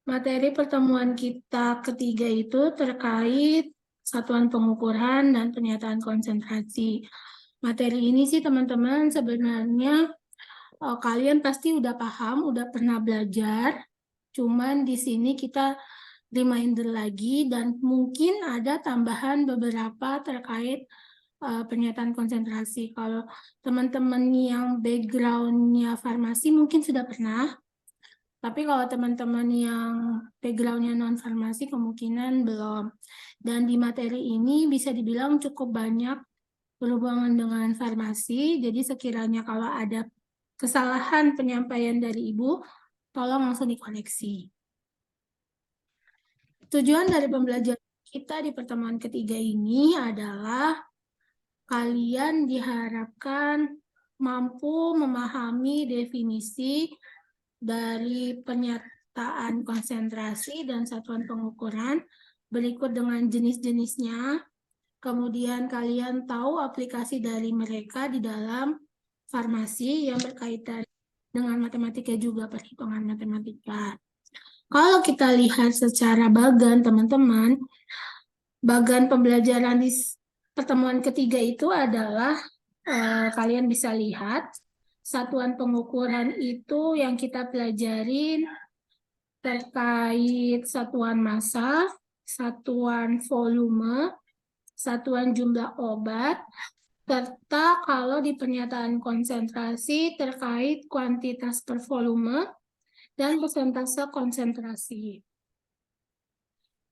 Materi pertemuan kita ketiga itu terkait satuan pengukuran dan pernyataan konsentrasi. Materi ini sih teman-teman sebenarnya kalian pasti udah paham, udah pernah belajar. Cuman di sini kita reminder lagi dan mungkin ada tambahan beberapa terkait pernyataan konsentrasi. Kalau teman-teman yang background-nya farmasi mungkin sudah pernah. Tapi kalau teman-teman yang background-nya non-farmasi kemungkinan belum. Dan di materi ini bisa dibilang cukup banyak berhubungan dengan farmasi. Jadi sekiranya kalau ada kesalahan penyampaian dari Ibu, tolong langsung dikoreksi. Tujuan dari pembelajaran kita di pertemuan ketiga ini adalah kalian diharapkan mampu memahami definisi dari pernyataan konsentrasi dan satuan pengukuran berikut dengan jenis-jenisnya. Kemudian kalian tahu aplikasi dari mereka di dalam farmasi yang berkaitan dengan matematika juga, perhitungan matematika. Kalau kita lihat secara bagan, teman-teman, bagan pembelajaran di pertemuan ketiga itu adalah kalian bisa lihat satuan pengukuran itu yang kita pelajarin terkait satuan massa, satuan volume, satuan jumlah obat, serta kalau di pernyataan konsentrasi terkait kuantitas per volume dan persentase konsentrasi.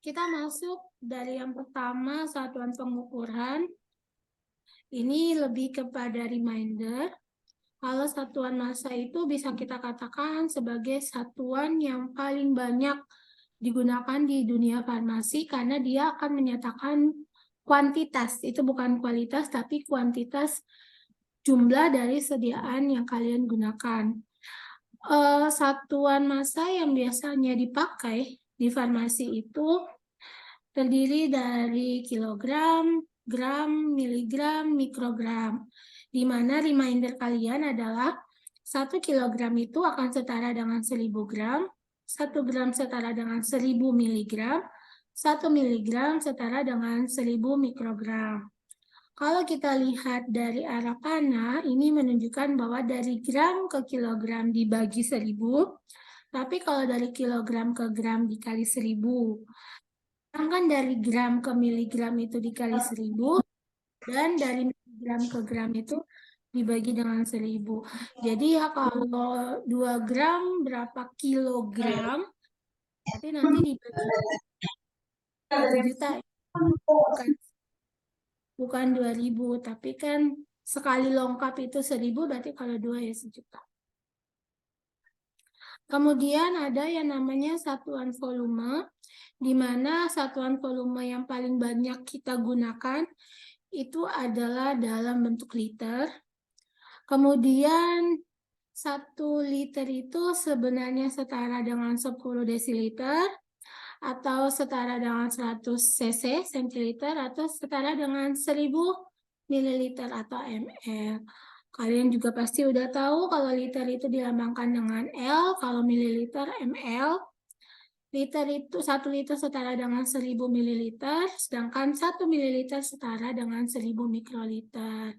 Kita masuk dari yang pertama, satuan pengukuran. Ini lebih kepada reminder. Kalau satuan massa itu bisa kita katakan sebagai satuan yang paling banyak digunakan di dunia farmasi karena dia akan menyatakan kuantitas. Itu bukan kualitas, tapi kuantitas jumlah dari sediaan yang kalian gunakan. Satuan massa yang biasanya dipakai di farmasi itu terdiri dari kilogram, gram, miligram, mikrogram. Di mana reminder kalian adalah 1 kilogram itu akan setara dengan 1000 gram, 1 gram setara dengan 1000 miligram, 1 miligram setara dengan 1000 mikrogram. Kalau kita lihat dari arah panah, ini menunjukkan bahwa dari gram ke kilogram dibagi 1000, tapi kalau dari kilogram ke gram dikali 1000. Sedangkan dari gram ke miligram itu dikali 1000, dan dari miligram ke gram itu dibagi dengan 1000. Jadi ya kalau 2 gram berapa kilogram, tapi nanti dibagi 1 juta, bukan 2000, tapi kan sekali lengkap itu 1000, berarti kalau 2 ya 1 juta. Kemudian ada yang namanya satuan volume, di mana satuan volume yang paling banyak kita gunakan itu adalah dalam bentuk liter. Kemudian 1 liter itu sebenarnya setara dengan 10 desiliter, atau setara dengan 100 cc, centiliter, atau setara dengan 1000 mililiter atau ml. Kalian juga pasti udah tahu kalau liter itu dilambangkan dengan L, kalau mililiter ml. Liter itu 1 liter setara dengan 1000 mililiter, sedangkan 1 mililiter setara dengan 1000 mikroliter.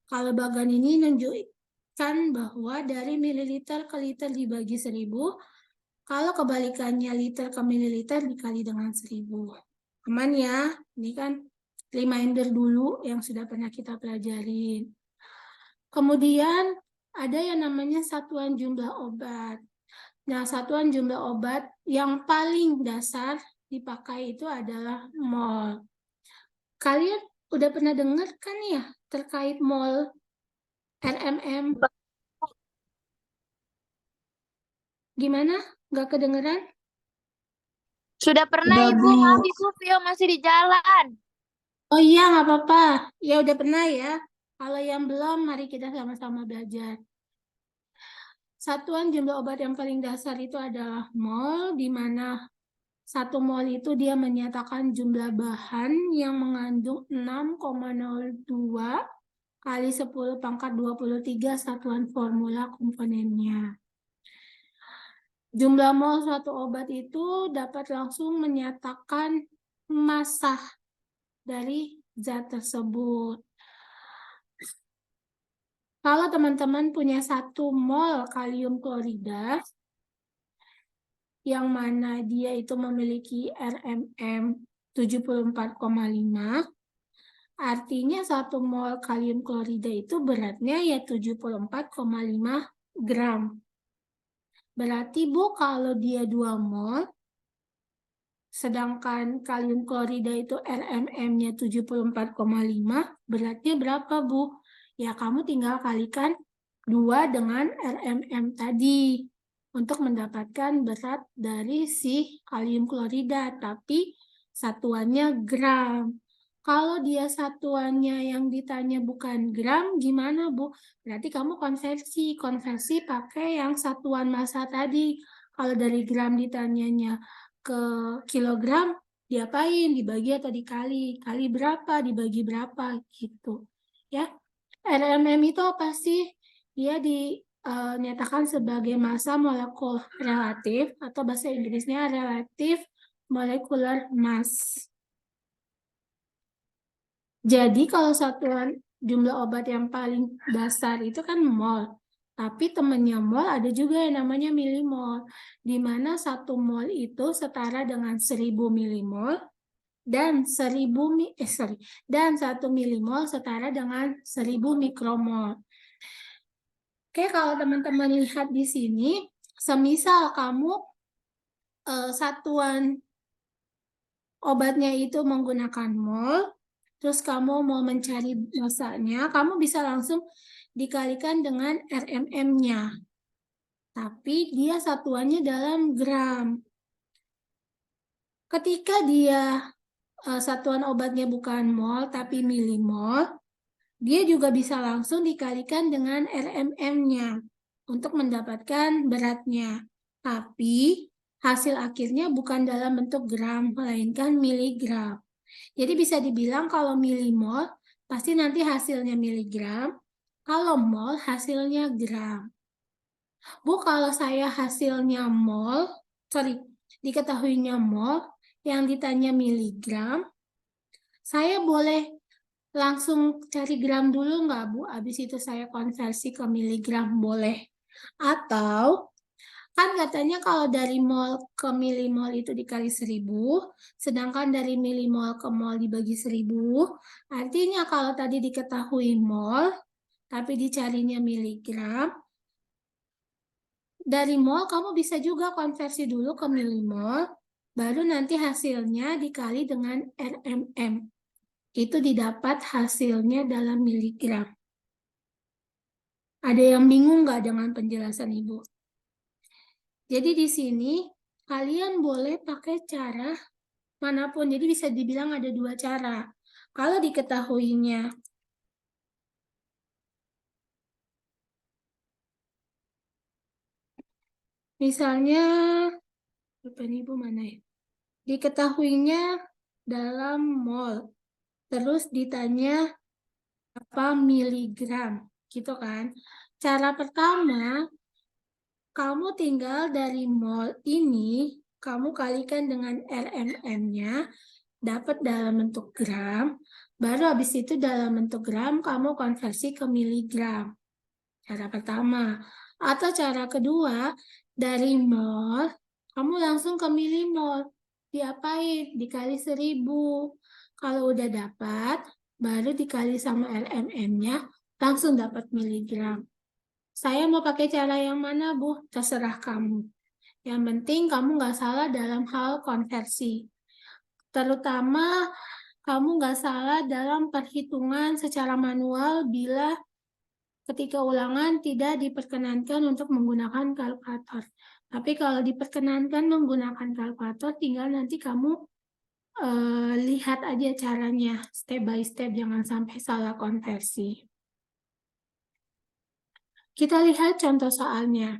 Kalau bagan ini menunjukkan bahwa dari mililiter ke liter dibagi 1000, kalau kebalikannya liter ke mililiter dikali dengan 1000. Aman ya? Ini kan reminder dulu yang sudah pernah kita pelajarin. Kemudian ada yang namanya satuan jumlah obat. Nah, satuan jumlah obat yang paling dasar dipakai itu adalah mol. Kalian udah pernah dengar kan ya terkait mol, RMM? Gimana? Nggak kedengeran? Sudah pernah Ibu, maaf Ibu, Vio masih di jalan. Oh iya, nggak apa-apa. Ya udah pernah ya. Kalau yang belum, mari kita sama-sama belajar. Satuan jumlah obat yang paling dasar itu adalah mol, di mana 1 mol itu dia menyatakan jumlah bahan yang mengandung 6,02 kali 10 pangkat 23 satuan formula komponennya. Jumlah mol suatu obat itu dapat langsung menyatakan massa dari zat tersebut. Kalau teman-teman punya 1 mol kalium klorida, yang mana dia itu memiliki RMM 74,5, artinya 1 mol kalium klorida itu beratnya ya 74,5 gram. Berarti Bu, kalau dia 2 mol, sedangkan kalium klorida itu RMM-nya 74,5, beratnya berapa Bu? Ya kamu tinggal kalikan 2 dengan RMM tadi untuk mendapatkan berat dari si kalium klorida, tapi satuannya gram. Kalau dia satuannya yang ditanya bukan gram, gimana Bu? Berarti kamu konversi pakai yang satuan massa tadi. Kalau dari gram ditanyanya ke kilogram, diapain? Dibagi atau dikali? Kali berapa? Dibagi berapa? Gitu. Ya. RMM itu apa sih? Dia dinyatakan sebagai massa molekul relatif, atau bahasa Inggrisnya relative molecular mass. Jadi kalau satuan jumlah obat yang paling dasar itu kan mol. Tapi temannya mol ada juga yang namanya milimol. Di mana 1 mol itu setara dengan 1000 milimol. Dan 1 milimol setara dengan 1000 mikromol. Oke, kalau teman-teman lihat di sini, semisal kamu satuan obatnya itu menggunakan mol, terus kamu mau mencari massanya, kamu bisa langsung dikalikan dengan RMM-nya. Tapi dia satuannya dalam gram. Ketika dia satuan obatnya bukan mol tapi milimol, dia juga bisa langsung dikalikan dengan RMM-nya untuk mendapatkan beratnya. Tapi hasil akhirnya bukan dalam bentuk gram, melainkan miligram. Jadi bisa dibilang kalau milimol, pasti nanti hasilnya miligram. Kalau mol, hasilnya gram. Bu, kalau saya hasilnya mol, diketahuinya mol, yang ditanya miligram, saya boleh langsung cari gram dulu nggak, Bu? Habis itu saya konversi ke miligram, boleh. Atau, kan katanya kalau dari mol ke milimol itu dikali 1000, sedangkan dari milimol ke mol dibagi 1000, artinya kalau tadi diketahui mol, tapi dicarinya miligram, dari mol kamu bisa juga konversi dulu ke milimol, baru nanti hasilnya dikali dengan RMM. Itu didapat hasilnya dalam miligram. Ada yang bingung nggak dengan penjelasan Ibu? Jadi di sini kalian boleh pakai cara manapun. Jadi bisa dibilang ada 2 cara. Kalau diketahuinya misalnya, apa nih Bu, mana ya? Diketahuinya dalam mol. Terus ditanya apa miligram, gitu kan? Cara pertama, kamu tinggal dari mol ini, kamu kalikan dengan RMM-nya, dapat dalam bentuk gram, baru habis itu dalam bentuk gram kamu konversi ke miligram. Cara pertama. Atau cara kedua, dari mol, kamu langsung ke milimol. Diapain? Dikali 1000. Kalau udah dapat, baru dikali sama RMM-nya, langsung dapat miligram. Saya mau pakai cara yang mana, Bu? Terserah kamu. Yang penting kamu nggak salah dalam hal konversi. Terutama kamu nggak salah dalam perhitungan secara manual bila ketika ulangan tidak diperkenankan untuk menggunakan kalkulator. Tapi kalau diperkenankan menggunakan kalkulator, tinggal nanti kamu lihat aja caranya, step by step, jangan sampai salah konversi. Kita lihat contoh soalnya.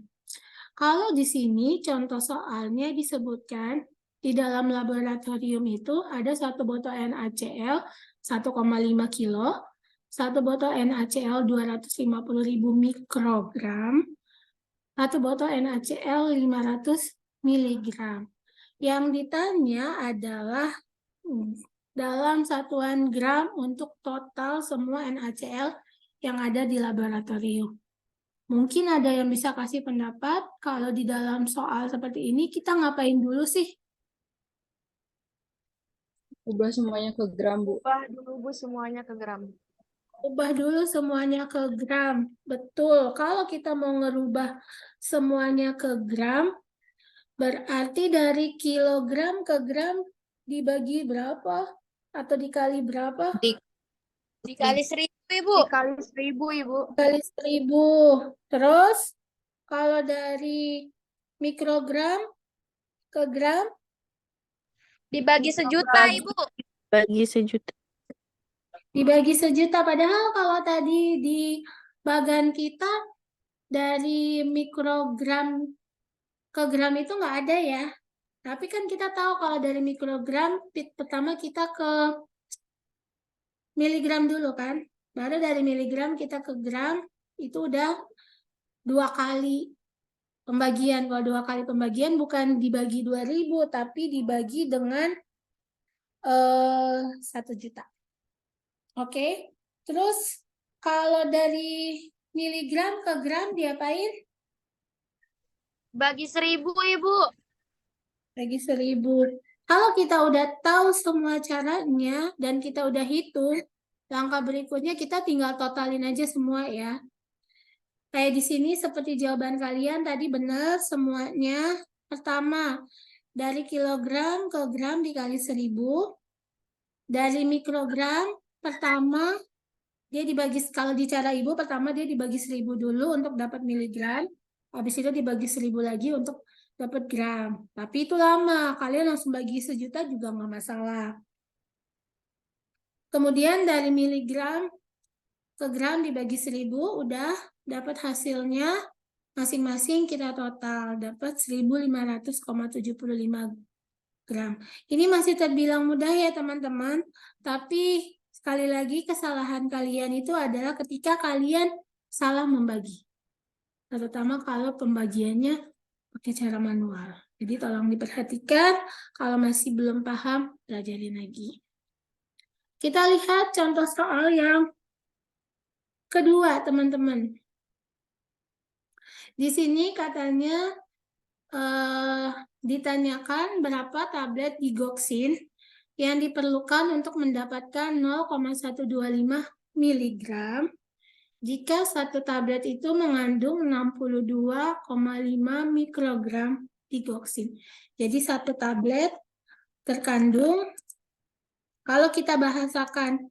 Kalau di sini contoh soalnya disebutkan di dalam laboratorium itu ada 1 botol NaCl 1,5 kilo, 1 botol NaCl 250.000 mikrogram, Satu botol NaCl 500 mg. Yang ditanya adalah dalam satuan gram untuk total semua NaCl yang ada di laboratorium. Mungkin ada yang bisa kasih pendapat, kalau di dalam soal seperti ini kita ngapain dulu sih? Ubah semuanya ke gram, Bu. Ubah dulu Bu semuanya ke gram. Ubah dulu semuanya ke gram. Betul, kalau kita mau ngerubah semuanya ke gram, berarti dari kilogram ke gram dibagi berapa? Atau dikali berapa? Dikali 1000 Ibu. Dikali 1000 Ibu. Kali 1000. Terus, kalau dari mikrogram ke gram, Dibagi sejuta Ibu. Bagi sejuta. dibagi sejuta. Padahal kalau tadi di bagan kita dari mikrogram ke gram itu nggak ada ya. Tapi kan kita tahu kalau dari mikrogram, pertama kita ke miligram dulu kan. Baru dari miligram kita ke gram, itu udah 2 kali pembagian. Kalau 2 kali pembagian bukan dibagi 2000, tapi dibagi dengan 1 juta. Oke. Terus kalau dari miligram ke gram diapain? Bagi 1000 Ibu. Bagi 1000. Kalau kita udah tahu semua caranya dan kita udah hitung, langkah berikutnya kita tinggal totalin aja semua ya. Kayak di sini seperti jawaban kalian tadi benar semuanya. Pertama, dari kilogram ke gram dikali 1000. Dari mikrogram, pertama dia dibagi, kalau di cara ibu, pertama dia dibagi 1000 dulu untuk dapat miligram. Habis itu dibagi 1000 lagi untuk dapat gram. Tapi itu lama, kalian langsung bagi sejuta juga nggak masalah. Kemudian dari miligram ke gram dibagi 1000, udah dapat hasilnya masing-masing kita total dapat 1500,75 gram. Ini masih terbilang mudah ya teman-teman, tapi sekali lagi kesalahan kalian itu adalah ketika kalian salah membagi. Terutama kalau pembagiannya pakai cara manual. Jadi tolong diperhatikan, kalau masih belum paham, pelajarin lagi. Kita lihat contoh soal yang kedua, teman-teman. Di sini katanya ditanyakan berapa tablet digoxin yang diperlukan untuk mendapatkan 0,125 mg jika satu tablet itu mengandung 62,5 mikrogram digoxin. Jadi satu tablet terkandung, kalau kita bahasakan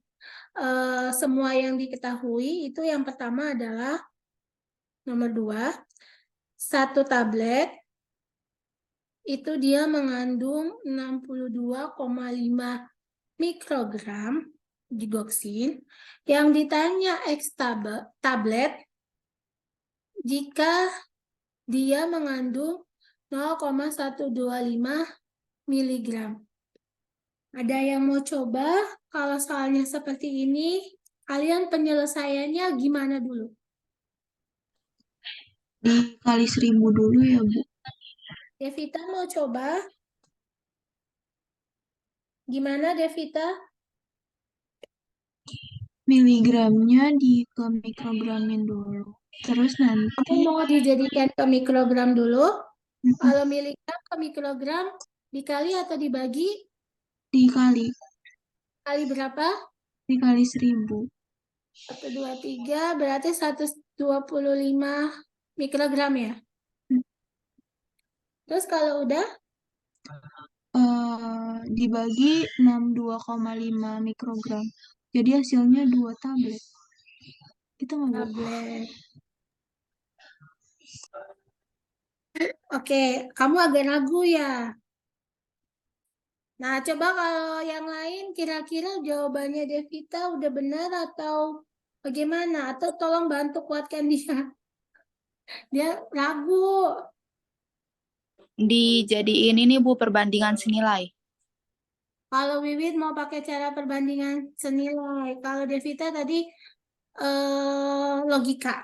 semua yang diketahui, itu yang pertama adalah nomor 2, satu tablet itu dia mengandung 62,5 mikrogram digoxin. Yang ditanya X tablet jika dia mengandung 0,125 miligram. Ada yang mau coba? Kalau soalnya seperti ini, kalian penyelesaiannya gimana dulu? Dikali 1000 dulu ya, Bu. Devita mau coba? Gimana Devita? Miligramnya ke mikrogramin dulu. Terus nanti Kamu mau dijadikan ke mikrogram dulu? Kalau miligram ke mikrogram dikali atau dibagi? dikali. Kali berapa? Dikali 1000. 1, 2, 3, berarti 125 mikrogram ya? Terus kalau udah? Dibagi 62,5 mikrogram. Jadi hasilnya 2 tablet. Kita nggak Bu? Tablet. Oke, kamu agak ragu ya? Nah, coba kalau yang lain kira-kira jawabannya Devita udah benar atau bagaimana? Atau tolong bantu kuatkan dia. Dia ragu. Dijadiin ini Bu perbandingan senilai. Kalau Wiwit mau pakai cara perbandingan senilai. Kalau Devita tadi logika.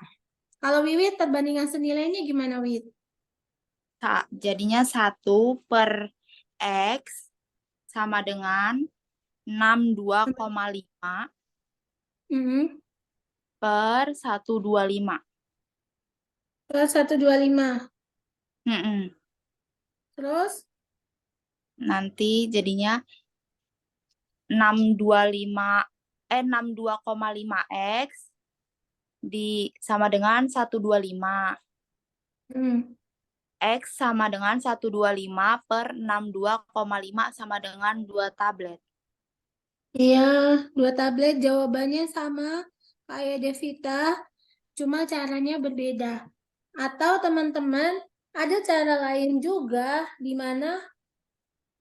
Kalau Wiwit perbandingan senilainya gimana, Wit? Jadinya 1 per X sama dengan 62,5 Mm-mm. per 125. Per 125. Mm-mm. Terus Nanti jadinya 62,5 X sama dengan 125. mm, X sama dengan 125 per 62,5 sama dengan 2 tablet. iya, 2 tablet jawabannya sama kayak Devita, cuma caranya berbeda. Atau teman-teman, ada cara lain juga di mana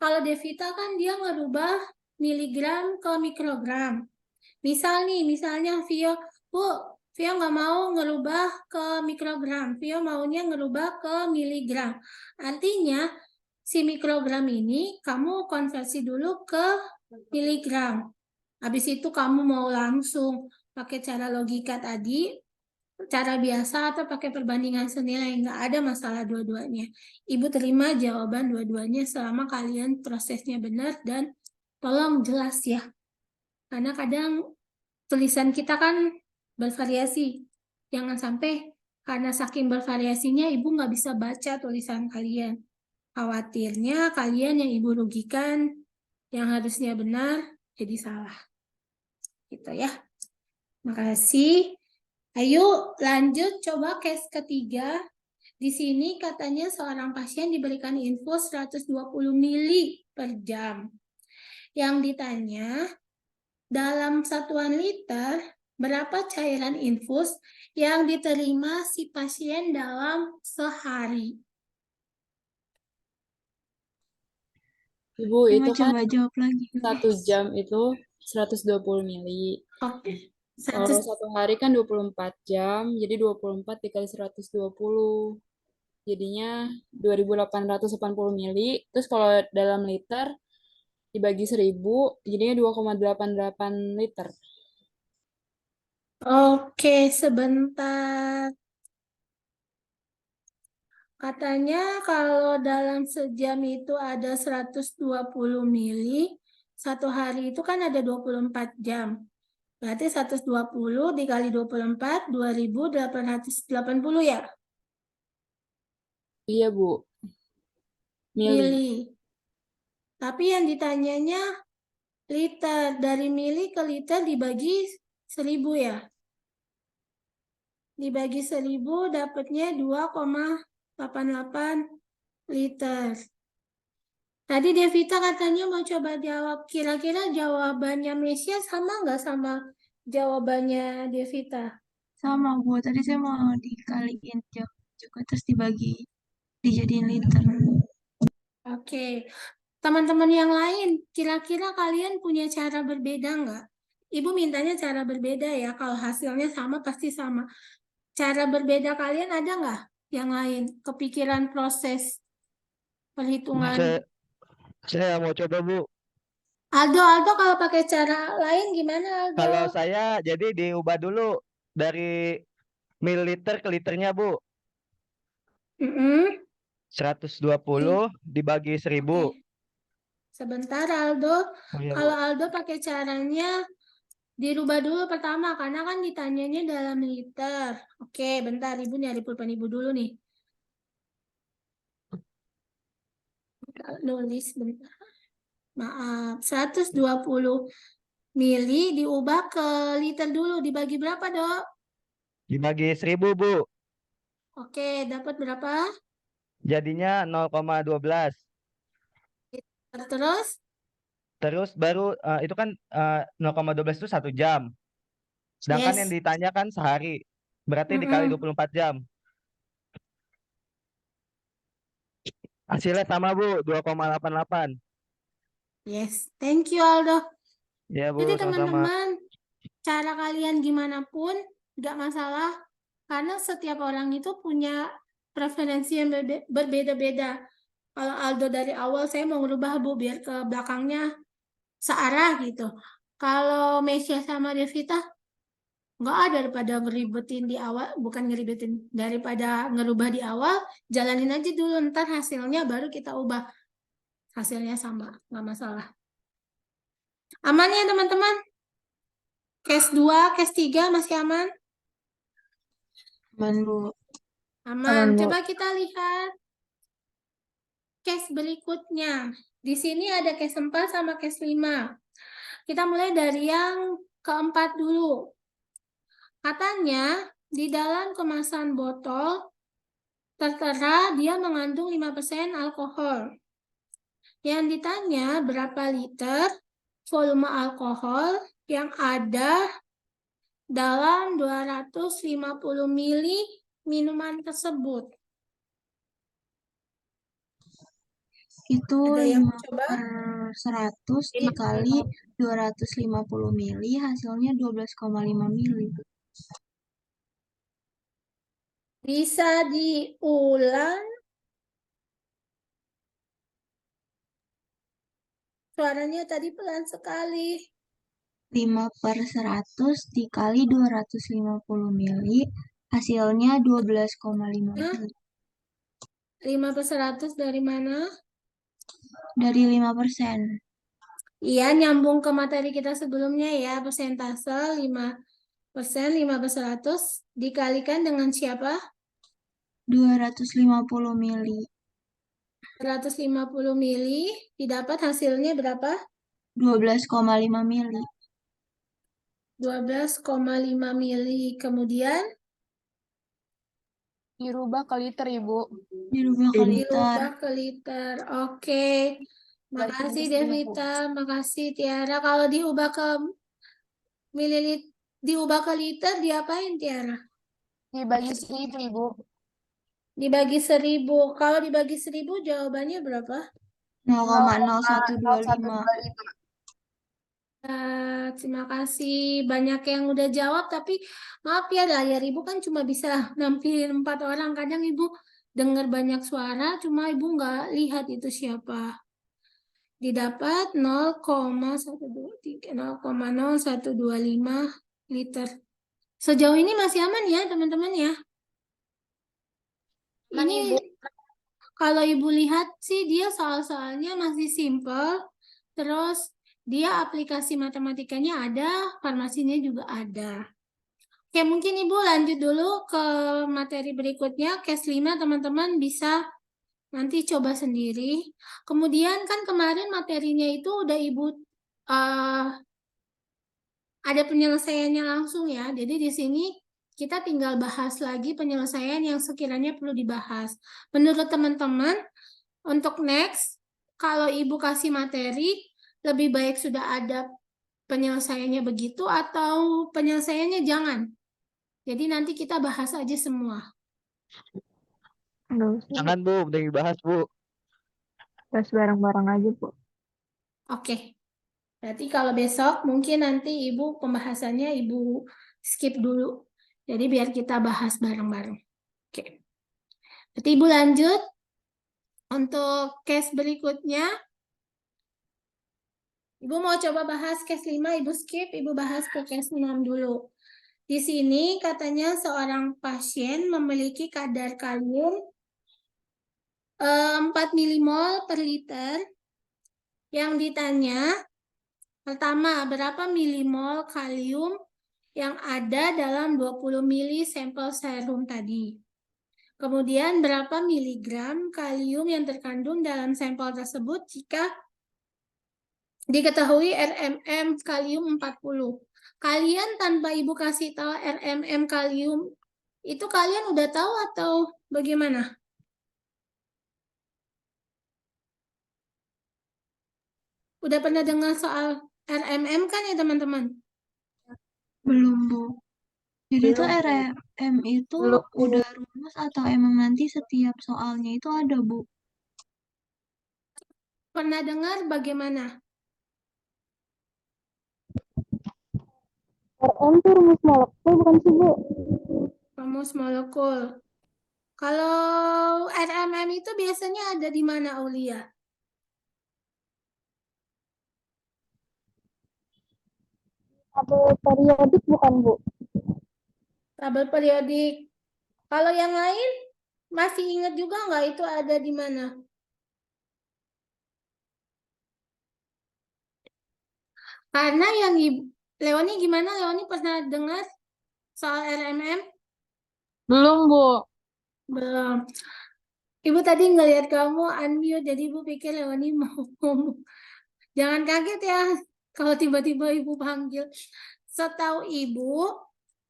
kalau Devita kan dia ngerubah miligram ke mikrogram. Misalnya Vio, Vio nggak mau ngerubah ke mikrogram, Vio maunya ngerubah ke miligram. Artinya, si mikrogram ini kamu konversi dulu ke miligram. Habis itu kamu mau langsung pakai cara logika tadi, cara biasa atau pakai perbandingan senilai, nggak ada masalah dua-duanya. Ibu terima jawaban dua-duanya selama kalian prosesnya benar dan tolong jelas ya. Karena kadang tulisan kita kan bervariasi. Jangan sampai karena saking bervariasinya ibu nggak bisa baca tulisan kalian. Khawatirnya kalian yang ibu rugikan, yang harusnya benar, jadi salah. Gitu ya. Makasih. Ayo lanjut coba case ketiga. Di sini katanya seorang pasien diberikan infus 120 mili per jam. Yang ditanya, dalam satuan liter, berapa cairan infus yang diterima si pasien dalam sehari? Ibu, Coba itu kan coba jawab lagi. 1 jam itu 120 mili. Oke. Kalau 1 hari kan 24 jam, jadi 24 dikali 120. Jadinya 2.880 mili. Terus kalau dalam liter dibagi 1.000, jadinya 2,88 liter. Oke, sebentar. Katanya kalau dalam sejam itu ada 120 mili, satu hari itu kan ada 24 jam. Berarti 120 dikali 24, 2.880 ya? Iya, Bu. Mili. Mili. Tapi yang ditanyanya liter. Dari mili ke liter dibagi 1.000 ya? Dibagi 1.000 dapatnya 2,88 liter. Tadi Devita katanya mau coba jawab. Kira-kira jawabannya Mesia sama nggak sama jawabannya Devita? Sama, Bu. Tadi saya mau dikaliin juga terus dibagi, dijadiin liter. Oke. Teman-teman yang lain, kira-kira kalian punya cara berbeda nggak? Ibu mintanya cara berbeda ya. Kalau hasilnya sama, pasti sama. Cara berbeda kalian ada nggak? Yang lain, kepikiran proses perhitungan. Saya mau coba, Bu. Aldo kalau pakai cara lain gimana Aldo? Kalau saya jadi diubah dulu dari mililiter ke liternya, Bu. Mm-mm. 120 dibagi 1.000. Oke. Sebentar Aldo. Oh iya, Kalau Bu. Aldo pakai caranya dirubah dulu pertama karena kan ditanyanya dalam liter. Oke, bentar Ibu nyari pulpen Ibu dulu nih. Nulis bentar. Maaf, 120 mili diubah ke liter dulu. Dibagi berapa, Dok? Dibagi 1.000, Bu. Oke, dapat berapa? Jadinya 0,12. Terus? Terus baru itu kan 0,12 itu 1 jam. Sedangkan yang Yes. ditanya kan sehari. Berarti dikali Mm-mm. 24 jam. Hasilnya sama, Bu, 2,88. Yes. Thank you, Aldo. Ya, Bu, Jadi sama-sama. teman-teman, cara kalian gimana pun nggak masalah karena setiap orang itu punya preferensi yang berbeda-beda. Kalau Aldo dari awal saya mau ngerubah Bu biar ke belakangnya searah gitu. Kalau Mesia sama Devita Enggak, daripada ngeribetin di awal, bukan ngeribetin, daripada ngerubah di awal, jalanin aja dulu, ntar hasilnya baru kita ubah. Hasilnya sama, nggak masalah. Aman ya teman-teman? Case 2, case 3 masih aman? Aman, Bu. Aman. Coba kita lihat case berikutnya. Di sini ada case 4 sama case 5. Kita mulai dari yang keempat dulu. Katanya di dalam kemasan botol tertera dia mengandung 5% alkohol. Yang ditanya berapa liter volume alkohol yang ada dalam 250 mili minuman tersebut. Itu Ada yang 5 mau coba? per 100 dikali 250 mili, hasilnya 12,5 mili. Bisa diulang? Suaranya tadi pelan sekali. 5 per 100 dikali 250 mili, hasilnya 12,5 mili. 5 per 100 dari mana? Dari 5%. Iya, nyambung ke materi kita sebelumnya ya. Persentase 5%, 5 per 100 dikalikan dengan siapa? 250 mili. 150 mili, didapat hasilnya berapa? 12,5 mili. 12,5 mili. Kemudian Dirubah ke liter, Ibu. Dirubah ke liter. dirubah ke liter. Oke. Makasih Devita, makasih Tiara. Kalau diubah ke mililiter, diubah ke liter, diapain Tiara? Dibagi 1000, Ibu. Dibagi 1000. Kalau dibagi 1000 jawabannya berapa? 0,0125. Terima kasih banyak yang udah jawab, tapi maaf ya layar Ibu kan cuma bisa nampilin 4 orang. Kadang Ibu dengar banyak suara, cuma Ibu nggak lihat itu siapa. Didapat 0,0125 liter. Sejauh ini masih aman ya teman-teman ya? Ini kalau Ibu lihat sih dia soal-soalnya masih simple. Terus dia aplikasi matematikanya ada, farmasinya juga ada. Oke, mungkin Ibu lanjut dulu ke materi berikutnya. Case 5 teman-teman bisa nanti coba sendiri. Kemudian kan kemarin materinya itu udah Ibu ada penyelesaiannya langsung ya. Jadi di sini kita tinggal bahas lagi penyelesaian yang sekiranya perlu dibahas. Menurut teman-teman, untuk next, kalau Ibu kasih materi, lebih baik sudah ada penyelesaiannya begitu atau penyelesaiannya jangan. Jadi nanti kita bahas aja semua. Jangan Bu, udah dibahas Bu. Bahas bareng-bareng aja, Bu. Oke. Berarti kalau besok mungkin nanti Ibu pembahasannya Ibu skip dulu. Jadi biar kita bahas bareng-bareng. Oke. Berarti Ibu lanjut. Untuk case berikutnya. Ibu mau coba bahas case 5, Ibu skip, Ibu bahas ke case 6 dulu. Di sini katanya seorang pasien memiliki kadar kalium 4 milimol per liter. Yang ditanya, pertama, berapa milimol kalium yang ada dalam 20 mili sampel serum tadi? Kemudian, berapa miligram kalium yang terkandung dalam sampel tersebut jika diketahui RMM kalium 40? Kalian tanpa Ibu kasih tahu RMM kalium, itu kalian udah tahu atau bagaimana? Udah pernah dengar soal RMM kan ya teman-teman? Belum, Bu. Jadi itu RM itu udah rumus atau emang nanti setiap soalnya itu ada, Bu? Pernah dengar bagaimana? RM itu rumus molekul bukan sih, Bu? Rumus molekul. Kalau RMM itu biasanya ada di mana, Aulia? Tabel periodik bukan, Bu? Tabel periodik. Kalau yang lain masih ingat juga nggak itu ada di mana? Karena yang Leoni gimana? Leoni pernah dengar soal RMM? Belum, Bu. Belum. Ibu tadi ngelihat kamu unmute, jadi Ibu pikir Leoni mau ngomong. Jangan kaget ya kalau tiba-tiba Ibu panggil. Setahu Ibu,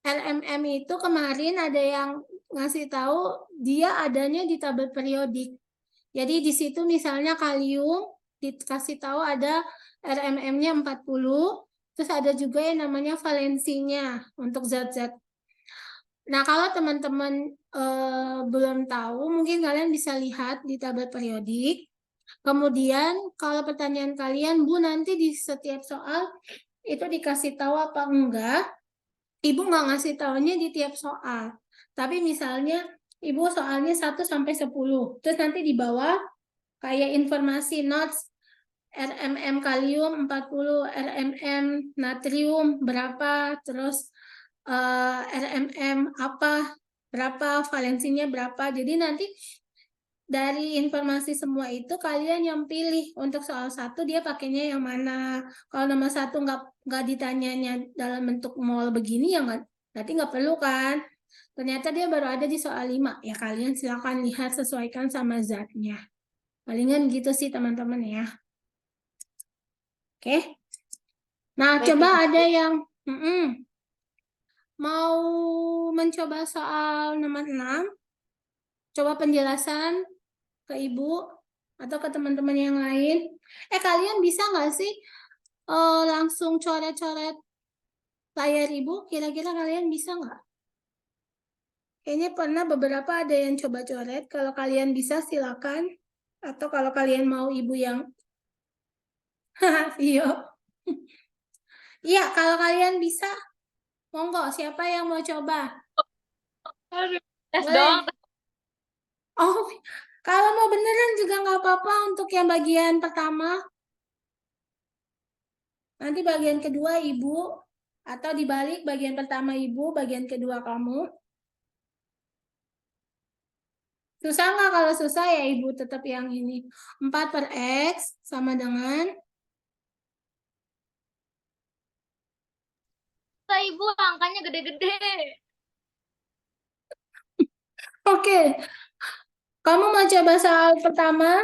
RMM itu kemarin ada yang ngasih tahu dia adanya di tabel periodik. Jadi di situ misalnya kalium dikasih tahu ada RMM-nya 40, terus ada juga yang namanya valensinya untuk zat-zat. Nah, kalau teman-teman belum tahu, mungkin kalian bisa lihat di tabel periodik. Kemudian kalau pertanyaan kalian, Bu, nanti di setiap soal itu dikasih tahu apa enggak? Ibu nggak ngasih tahunya di tiap soal. Tapi misalnya Ibu soalnya 1 sampai 10. Terus nanti di bawah kayak informasi notes RMM kalium 40, RMM natrium berapa, terus RMM apa berapa, valensinya berapa. Jadi nanti dari informasi semua itu kalian yang pilih untuk soal 1 dia pakainya yang mana. Kalau nomor 1 nggak ditanyanya dalam bentuk mol begini ya berarti nggak perlu kan. Ternyata dia baru ada di soal 5. Ya kalian silakan lihat sesuaikan sama zatnya. Palingan gitu sih teman-teman ya. Oke. Nah, Baik, coba Ibu. ada yang mau mencoba soal nomor 6. Coba penjelasan ke Ibu atau ke teman-teman yang lain. Kalian bisa nggak sih langsung coret-coret layar Ibu? Kira-kira kalian bisa nggak? Kayaknya pernah beberapa ada yang coba coret. Kalau kalian bisa silakan. Atau kalau kalian mau Ibu yang Iya. Iya, kalau kalian bisa, monggo. Siapa yang mau coba? Tes Boleh. dong. Oh, kalau mau beneran juga nggak apa-apa untuk yang bagian pertama. Nanti bagian kedua Ibu, atau dibalik bagian pertama Ibu, bagian kedua kamu. Susah nggak? Kalau susah ya Ibu tetap yang ini. 4 per X sama dengan Ibu, angkanya gede-gede. Oke. Kamu mau coba soal pertama?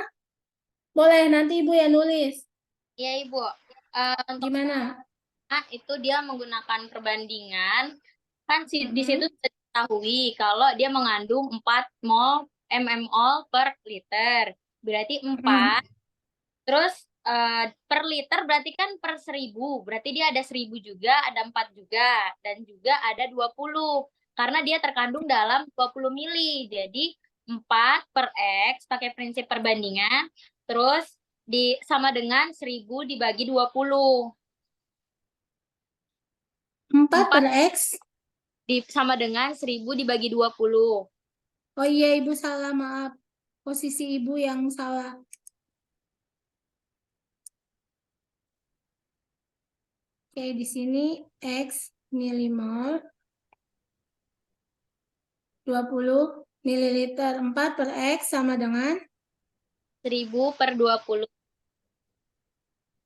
Boleh, nanti Ibu yang nulis. Iya, Ibu. Untuk Gimana? itu dia menggunakan perbandingan. Kan di Mhm. situ sudah diketahui kalau dia mengandung 4 mol mmol per liter. Berarti 4. Terus per liter berarti kan per 1000. Berarti dia ada 1000 juga, ada 4 juga. Dan juga ada 20. Karena dia terkandung dalam 20 mili. Jadi 4 per X pakai prinsip perbandingan. Terus sama dengan 1000 dibagi 20. 4 per X. Sama dengan 1000 dibagi 20. Oh iya, Ibu salah, maaf. Posisi Ibu yang salah. Oke, di sini X milimol 20 mililiter. 4 per X sama dengan 1000 per 20.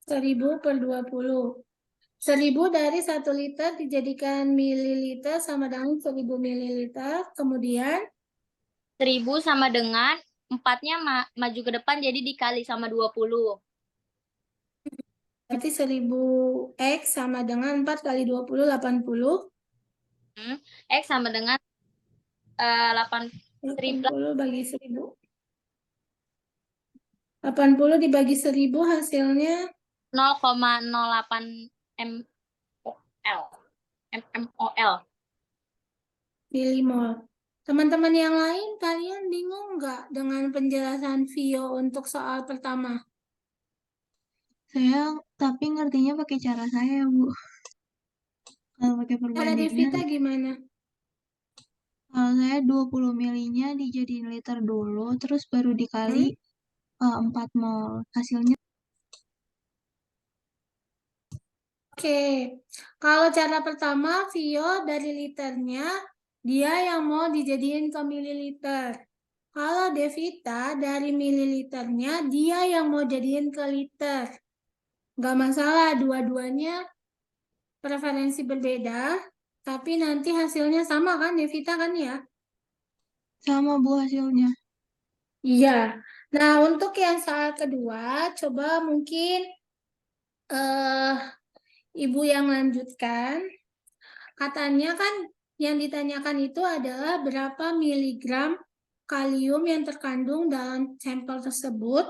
1000 per 20. 1000 dari 1 liter dijadikan mililiter sama dengan 1000 mililiter. Kemudian 1000 sama dengan 4-nya maju ke depan jadi dikali sama 20. berarti 1000 X sama dengan 4 kali 20, 80. X sama dengan 80 bagi 1000. 80 dibagi 1000 hasilnya 0,08 mmol. milimol. Teman-teman yang lain, kalian bingung nggak dengan penjelasan Vio untuk soal pertama? Saya tapi ngertinya pakai cara saya, Bu. Kalau pakai Cara perbandingan, Devita gimana? kalau saya 20 milinya dijadiin liter dulu, terus baru dikali 4 mol. Hasilnya Oke, kalau cara pertama, Vio dari liternya, dia yang mau dijadiin ke mililiter. Kalau Devita dari mililiternya, dia yang mau jadiin ke liter. Nggak masalah, dua-duanya preferensi berbeda, tapi nanti hasilnya sama kan, Devita kan ya? Sama Bu hasilnya. Iya. Nah, untuk yang saat kedua, coba mungkin Ibu yang lanjutkan. Katanya kan yang ditanyakan itu adalah berapa miligram kalium yang terkandung dalam sampel tersebut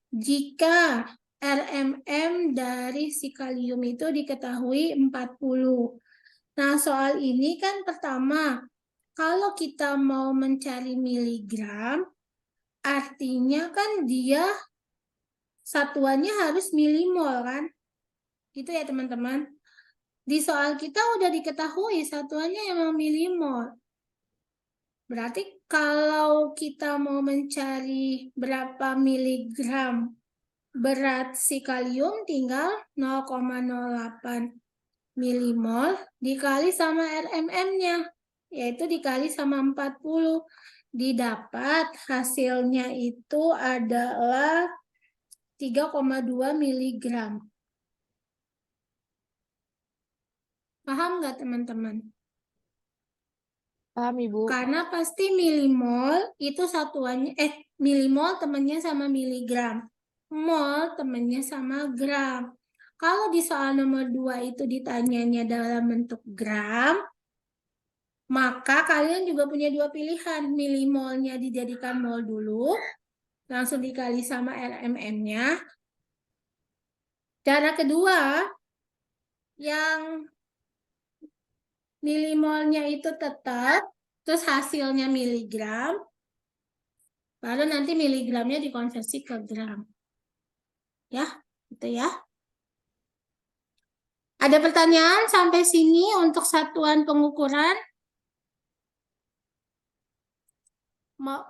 jika RMM dari si kalium itu diketahui 40. Nah, soal ini kan pertama, kalau kita mau mencari miligram, artinya kan dia satuannya harus milimol kan? Gitu ya teman-teman. Di soal kita udah diketahui satuannya emang milimol. Berarti kalau kita mau mencari berapa miligram berat si kalium, tinggal 0,08 milimol dikali sama RMM-nya, yaitu dikali sama 40. Didapat hasilnya itu adalah 3,2 miligram. Paham nggak teman-teman? Paham, Ibu. Karena pasti milimol itu satuannya, milimol temennya sama miligram. Mol temennya sama gram. Kalau di soal nomor 2 itu ditanyanya dalam bentuk gram, maka kalian juga punya dua pilihan. Milimolnya dijadikan mol dulu, langsung dikali sama RMM-nya. Cara kedua, yang milimolnya itu tetap, terus hasilnya miligram, baru nanti miligramnya dikonversi ke gram. Ya, gitu ya. Ada pertanyaan sampai sini untuk satuan pengukuran?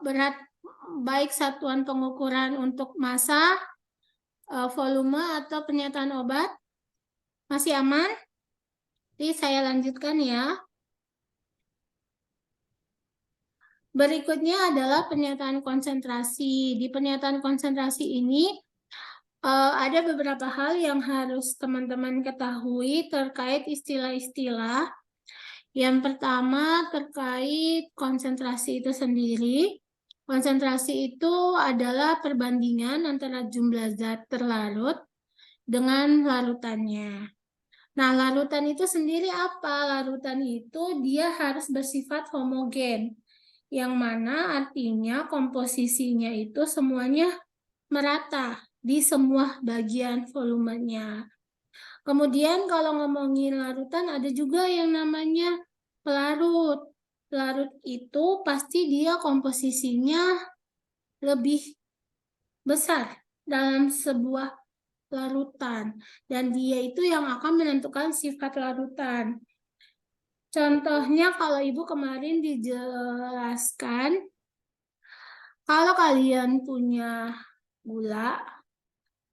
Berat, baik satuan pengukuran untuk massa, volume, atau pernyataan obat? Masih aman? Jadi saya lanjutkan ya. Berikutnya adalah pernyataan konsentrasi. Di pernyataan konsentrasi ini ada beberapa hal yang harus teman-teman ketahui terkait istilah-istilah. Yang pertama terkait konsentrasi itu sendiri. Konsentrasi itu adalah perbandingan antara jumlah zat terlarut dengan larutannya. Nah, larutan itu sendiri apa? Larutan itu dia harus bersifat homogen. Yang mana artinya komposisinya itu semuanya merata di semua bagian volumenya. Kemudian kalau ngomongin larutan ada juga yang namanya pelarut. Pelarut itu pasti dia komposisinya lebih besar dalam sebuah larutan. Dan dia itu yang akan menentukan sifat larutan. Contohnya kalau Ibu kemarin dijelaskan, kalau kalian punya gula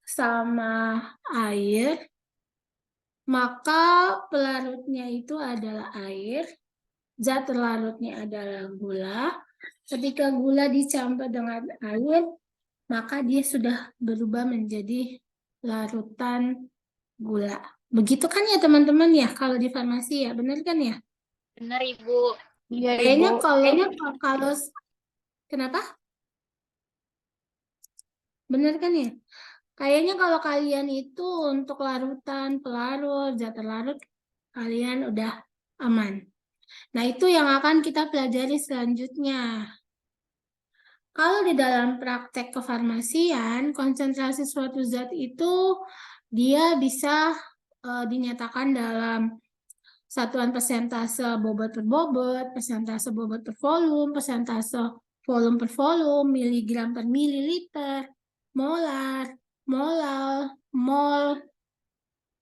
sama air, maka pelarutnya itu adalah air, zat terlarutnya adalah gula. Ketika gula dicampur dengan air, maka dia sudah berubah menjadi larutan gula. Begitu kan ya teman-teman ya kalau di farmasi ya, benar kan ya? Benar, Ibu. Iya, Kayaknya Ibu. kalau kenapa? Benar kan ya? Kayaknya kalau kalian itu untuk larutan, pelarut, zat terlarut, kalian udah aman. Nah, itu yang akan kita pelajari selanjutnya. Kalau di dalam praktek kefarmasian, konsentrasi suatu zat itu dia bisa dinyatakan dalam satuan persentase bobot per bobot, persentase bobot per volume per volume, miligram per mililiter, molar, molal, mol,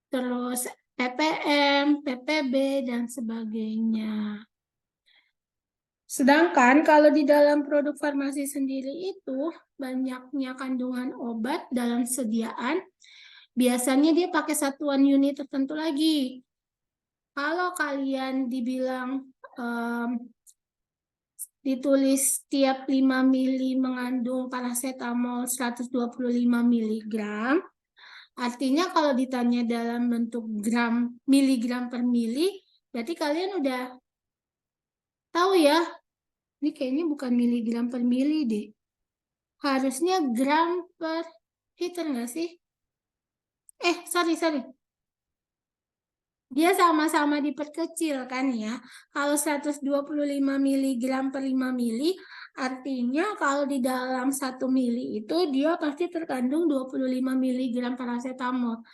terus ppm, ppb, dan sebagainya. Sedangkan kalau di dalam produk farmasi sendiri itu banyaknya kandungan obat dalam sediaan biasanya dia pakai satuan unit tertentu lagi. Kalau kalian dibilang ditulis tiap 5 mili mengandung paracetamol 125 mg, artinya kalau ditanya dalam bentuk gram, miligram per mili, berarti kalian udah tahu ya, ini kayaknya bukan miligram per mili deh. Harusnya gram per liter nggak sih? Sorry. Dia sama-sama diperkecil kan ya. Kalau 125 mg per 5 mili, artinya kalau di dalam 1 mili itu dia pasti terkandung 25 mg paracetamol.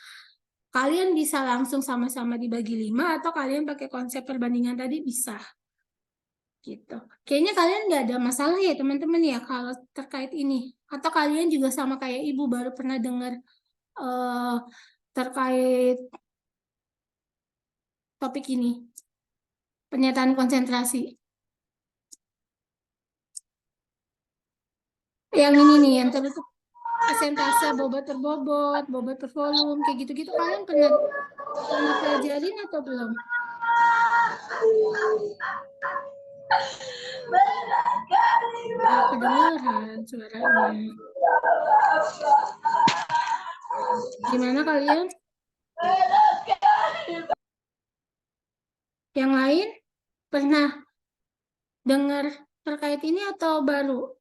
Kalian bisa langsung sama-sama dibagi 5 atau kalian pakai konsep perbandingan tadi bisa. Gitu. Kayaknya kalian nggak ada masalah ya teman-teman ya kalau terkait ini. Atau kalian juga sama kayak ibu baru pernah dengar terkait topik ini, pernyataan konsentrasi. Yang ini nih, yang tertutup persentase bobot per bobot, bobot per volume, kayak gitu-gitu kalian pernah pelajarin atau belum? Nggak kedengaran suaranya. Gimana kalian? Yang lain pernah dengar terkait ini atau baru?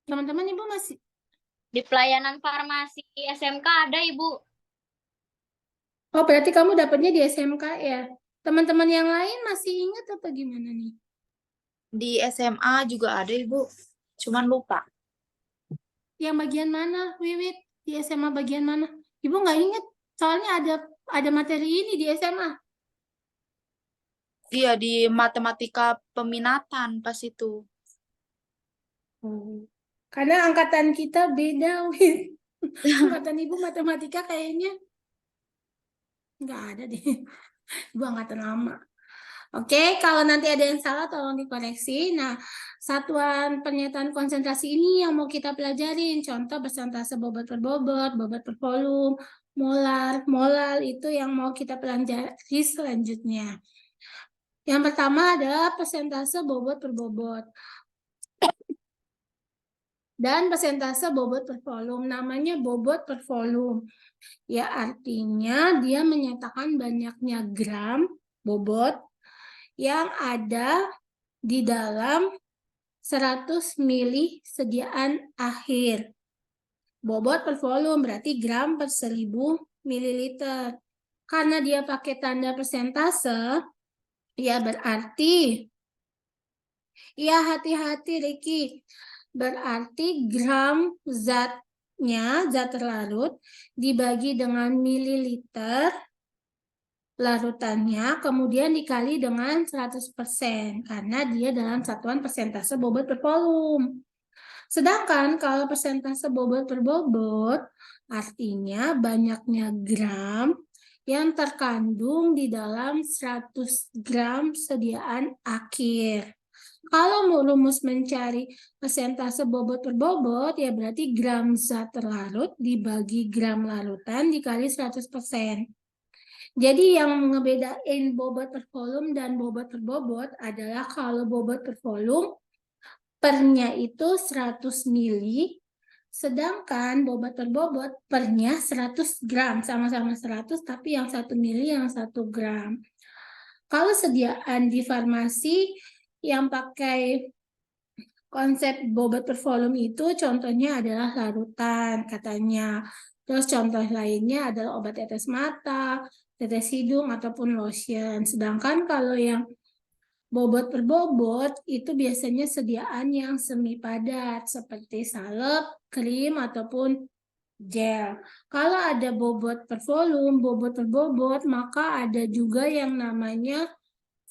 Teman-teman, Ibu masih? Di pelayanan farmasi SMK ada, Ibu. Oh, berarti kamu dapatnya di SMK ya? Teman-teman yang lain masih ingat apa gimana nih? Di SMA juga ada, Ibu. Cuman lupa. Yang bagian mana, Wiwit? Di SMA bagian mana? Ibu nggak ingat, soalnya ada materi ini di SMA. Iya, di matematika peminatan pas itu. Karena angkatan kita beda, Wit. Angkatan Ibu matematika kayaknya nggak ada deh. Ibu angkatan lama. Oke, kalau nanti ada yang salah tolong dikoreksi. Nah, satuan pernyataan konsentrasi ini yang mau kita pelajarin. Contoh persentase bobot per bobot, bobot per volume, molar, molal itu yang mau kita pelajari selanjutnya. Yang pertama adalah persentase bobot per bobot. Dan persentase bobot per volume. Namanya bobot per volume. Ya, artinya dia menyatakan banyaknya gram bobot yang ada di dalam 100 mili sediaan akhir. Bobot per volume berarti gram per 1000 mililiter. Karena dia pakai tanda persentase, ya berarti, ya hati-hati Ricky, berarti gram zatnya, zat terlarut, dibagi dengan mililiter, larutannya kemudian dikali dengan 100% karena dia dalam satuan persentase bobot per volume. Sedangkan kalau persentase bobot per bobot artinya banyaknya gram yang terkandung di dalam 100 gram sediaan akhir. Kalau mau rumus mencari persentase bobot per bobot ya berarti gram zat terlarut dibagi gram larutan dikali 100%. Jadi yang ngebedain bobot per volume dan bobot per bobot adalah kalau bobot per volume pernya itu 100 mili, sedangkan bobot per bobot pernya 100 gram, sama-sama 100 tapi yang 1 mili yang 1 gram. Kalau sediaan di farmasi yang pakai konsep bobot per volume itu contohnya adalah larutan katanya. Terus contoh lainnya adalah obat tetes mata, tetes hidung, ataupun lotion. Sedangkan kalau yang bobot per bobot itu biasanya sediaan yang semi padat seperti salep, krim, ataupun gel. Kalau ada bobot per volume, bobot per bobot, maka ada juga yang namanya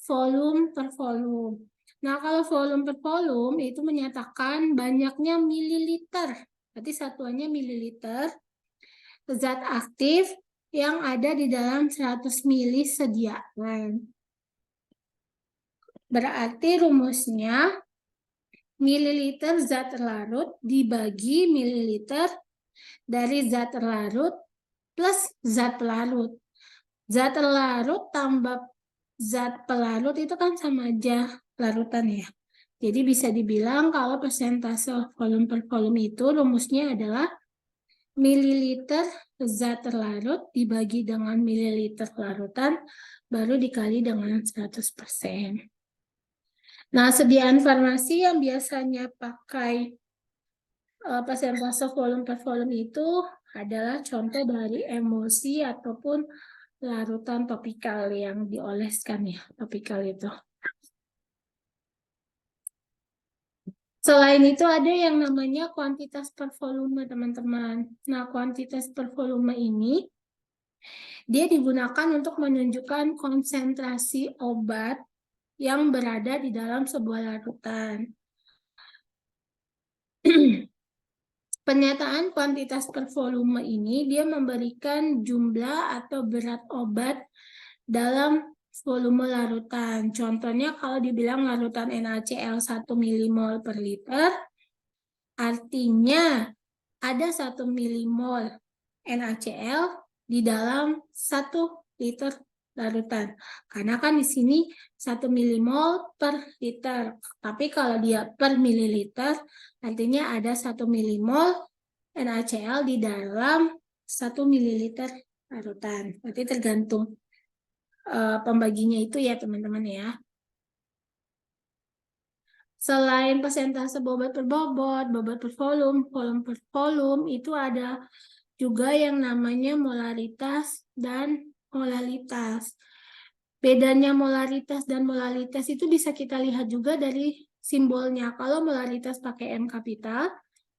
volume per volume. Nah, kalau volume per volume itu menyatakan banyaknya mililiter. Berarti satuannya mililiter. Zat aktif yang ada di dalam 100 mili sediaan. Berarti rumusnya mililiter zat terlarut dibagi mililiter dari zat terlarut plus zat pelarut. Zat terlarut tambah zat pelarut itu kan sama aja larutan ya. Jadi bisa dibilang kalau persentase volume per volume itu rumusnya adalah mililiter zat terlarut dibagi dengan mililiter larutan baru dikali dengan 100%. Nah, sediaan farmasi yang biasanya pakai persentase volume per volume itu adalah contoh dari emulsi ataupun larutan topikal yang dioleskan ya, topikal itu. Selain itu ada yang namanya kuantitas per volume, teman-teman. Nah, kuantitas per volume ini dia digunakan untuk menunjukkan konsentrasi obat yang berada di dalam sebuah larutan. Pernyataan kuantitas per volume ini dia memberikan jumlah atau berat obat dalam volume larutan. Contohnya kalau dibilang larutan NaCl 1 milimol per liter, artinya ada 1 milimol NaCl di dalam 1 liter larutan. Karena kan di sini 1 milimol per liter. Tapi kalau dia per mililiter, artinya ada 1 milimol NaCl di dalam 1 mililiter larutan. Berarti tergantung pembaginya itu ya teman-teman ya. Selain persentase bobot per bobot, bobot per volume, volume per volume, itu ada juga yang namanya molaritas dan molalitas. Bedanya molaritas dan molalitas itu bisa kita lihat juga dari simbolnya. Kalau molaritas pakai M kapital,